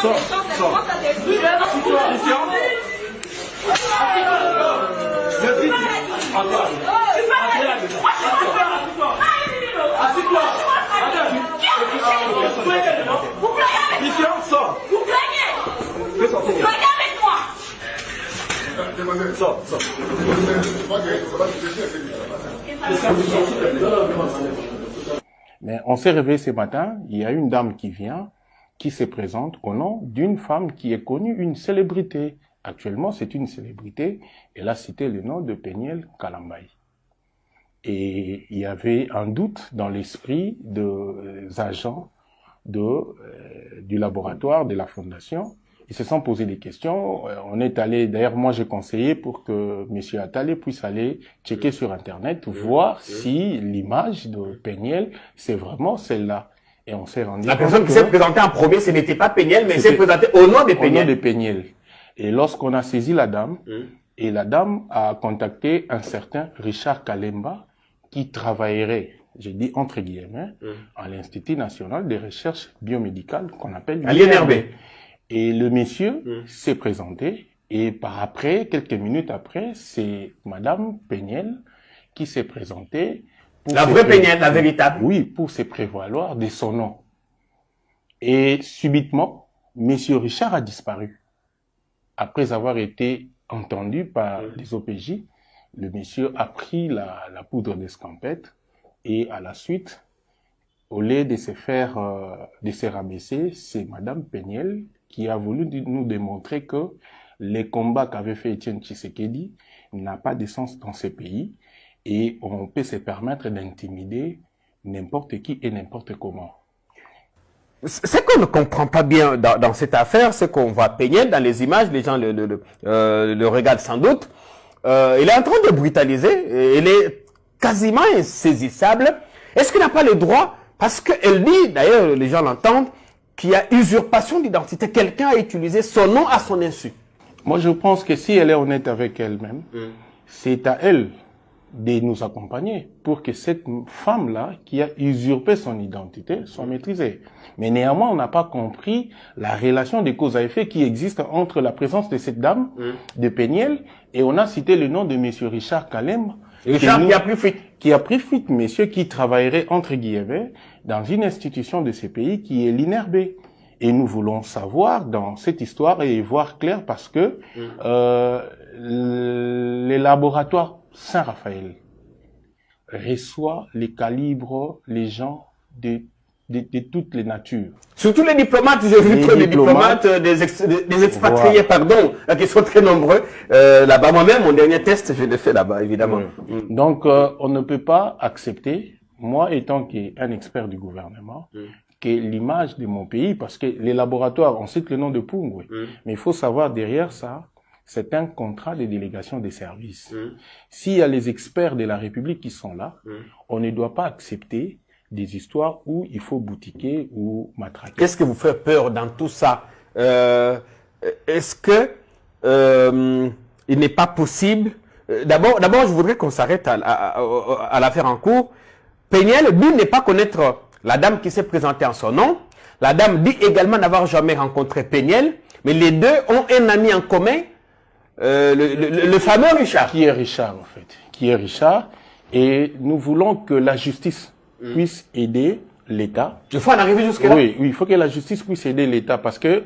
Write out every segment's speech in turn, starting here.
Sors. Mais on s'est réveillé ce matin, il y a une dame qui vient, qui se présente au nom d'une femme qui est connue, une célébrité. Actuellement, c'est une célébrité. Elle a cité le nom de Péniel Kalambaye. Et il y avait un doute dans l'esprit des agents du laboratoire, de la fondation. Ils se sont posé des questions. On est allé, d'ailleurs, moi j'ai conseillé pour que M. Attalé puisse aller checker sur Internet, voir si l'image de Péniel, c'est vraiment celle-là. Et on s'est rendu compte. La personne qui s'est présentée en premier, ce n'était pas Péniel, mais s'est présentée au nom de Péniel. Au nom de Péniel. Et lorsqu'on a saisi la dame, et la dame a contacté un certain Richard Kalemba, qui travaillerait, j'ai dit entre guillemets, à l'Institut national de recherche biomédicale qu'on appelle l'INRB. Et le monsieur s'est présenté et par après, quelques minutes après, c'est Madame Péniel qui s'est présentée. La vraie Péniel, la véritable. Oui, pour se prévaloir de son nom. Et subitement, Monsieur Richard a disparu. Après avoir été entendu par les OPJ, le monsieur a pris la poudre d'escampette et à la suite, au lieu de se rabaisser, c'est Madame Péniel qui a voulu nous démontrer que les combats qu'avait fait Étienne Tshisekedi n'a pas de sens dans ce pays et on peut se permettre d'intimider n'importe qui et n'importe comment. Ce qu'on ne comprend pas bien dans cette affaire, c'est qu'on voit Péniel dans les images, les gens le regardent sans doute. Il est en train de brutaliser, il est quasiment insaisissable. Est-ce qu'il n'a pas le droit, parce qu'elle dit, d'ailleurs les gens l'entendent, qu'il y a usurpation d'identité, quelqu'un a utilisé son nom à son insu. Moi je pense que si elle est honnête avec elle-même, c'est à elle de nous accompagner pour que cette femme-là qui a usurpé son identité soit maîtrisée. Mais néanmoins, on n'a pas compris la relation de cause à effet qui existe entre la présence de cette dame, de Péniel, et on a cité le nom de monsieur Richard Kalemba. Richard qui a pris fuite. Qui a pris fuite, monsieur, qui travaillerait, entre guillemets, dans une institution de ce pays qui est l'INRB. Et nous voulons savoir dans cette histoire et voir clair parce que les laboratoires Saint-Raphaël reçoit les calibres, les gens de toutes les natures. Surtout les diplomates, j'ai vu que les diplomates des expatriés, pardon, qui sont très nombreux. Là-bas, moi-même, mon dernier test, je l'ai fait là-bas, évidemment. Donc, on ne peut pas accepter, moi étant un expert du gouvernement, que l'image de mon pays, parce que les laboratoires, on cite le nom de Pungwe, mais il faut savoir derrière ça, c'est un contrat de délégation des services. S'il y a les experts de la République qui sont là, on ne doit pas accepter des histoires où il faut boutiquer ou matraquer. Qu'est-ce qui vous fait peur dans tout ça? Est-ce que il n'est pas possible? D'abord, je voudrais qu'on s'arrête à l'affaire en cours. Péniel, lui, n'est pas connaître la dame qui s'est présentée en son nom. La dame dit également n'avoir jamais rencontré Péniel, mais les deux ont un ami en commun. Le fameux Richard. Qui est Richard, en fait? Qui est Richard? Et nous voulons que la justice puisse aider l'État. Il faut en arriver jusque-là. Oui, il faut que la justice puisse aider l'État parce que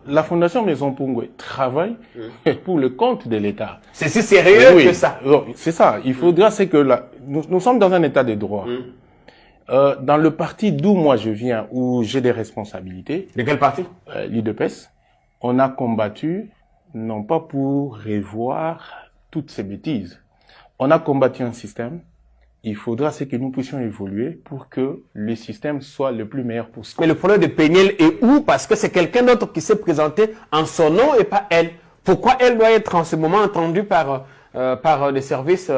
la Fondation Maison Pungwe travaille pour le compte de l'État. C'est si sérieux que ça. C'est ça. Il faudra, c'est que nous sommes dans un État de droit. Dans le parti d'où moi je viens, où j'ai des responsabilités. De quel parti? L'UDPS. On a combattu non pas pour revoir toutes ces bêtises. On a combattu un système. Il faudra que nous puissions évoluer pour que le système soit le plus meilleur possible. Mais le problème de Péniel est où? Parce que c'est quelqu'un d'autre qui s'est présenté en son nom et pas elle. Pourquoi elle doit être en ce moment entendue par les services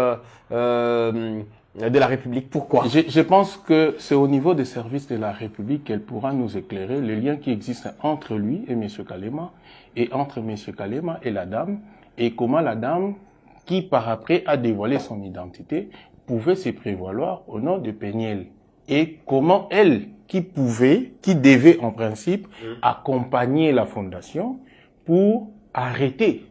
de la République? Pourquoi? Je pense que c'est au niveau des services de la République qu'elle pourra nous éclairer le lien qui existe entre lui et M. Kalema et entre M. Kalema et la dame et comment la dame qui par après a dévoilé son identité pouvait se prévaloir au nom de Péniel et comment elle qui devait en principe accompagner la fondation pour arrêter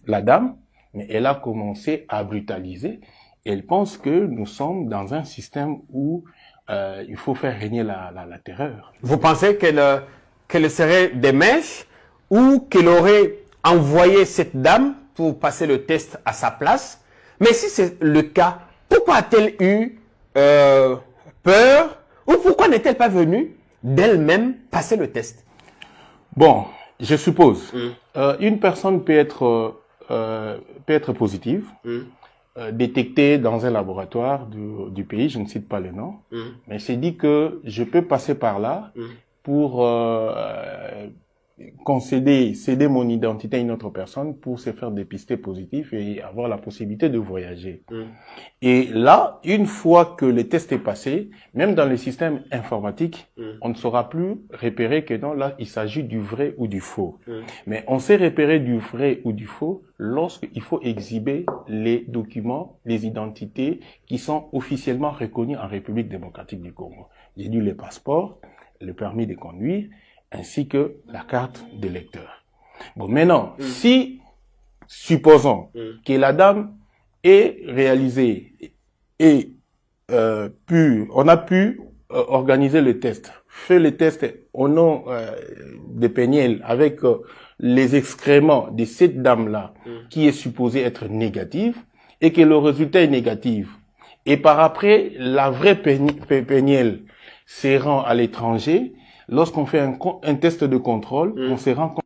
la dame, mais elle a commencé à brutaliser. Elle pense que nous sommes dans un système où il faut faire régner la terreur. Vous pensez qu'elle serait des mèches ou qu'elle aurait envoyé cette dame pour passer le test à sa place? Mais si c'est le cas, pourquoi a-t-elle eu peur ou pourquoi n'est-elle pas venue d'elle-même passer le test? Bon, je suppose. Une personne peut être positive, détectée dans un laboratoire du pays, je ne cite pas le nom, mais c'est dit que je peux passer par là pour céder mon identité à une autre personne pour se faire dépister positif et avoir la possibilité de voyager. Et là, une fois que le test est passé, même dans les systèmes informatiques, on ne saura plus repérer que non, là, il s'agit du vrai ou du faux. Mais on sait repérer du vrai ou du faux lorsqu'il faut exhiber les documents, les identités qui sont officiellement reconnues en République démocratique du Congo. J'ai dit les passeports, le permis de conduire, ainsi que la carte d'électeur. Bon, maintenant, si, supposons que la dame ait réalisé et on a pu organiser le test, fait le test au nom de Péniel avec les excréments de cette dame-là, qui est supposée être négative, et que le résultat est négatif. Et par après, la vraie Péniel se rend à l'étranger. Lorsqu'on fait un test de contrôle, on se rend compte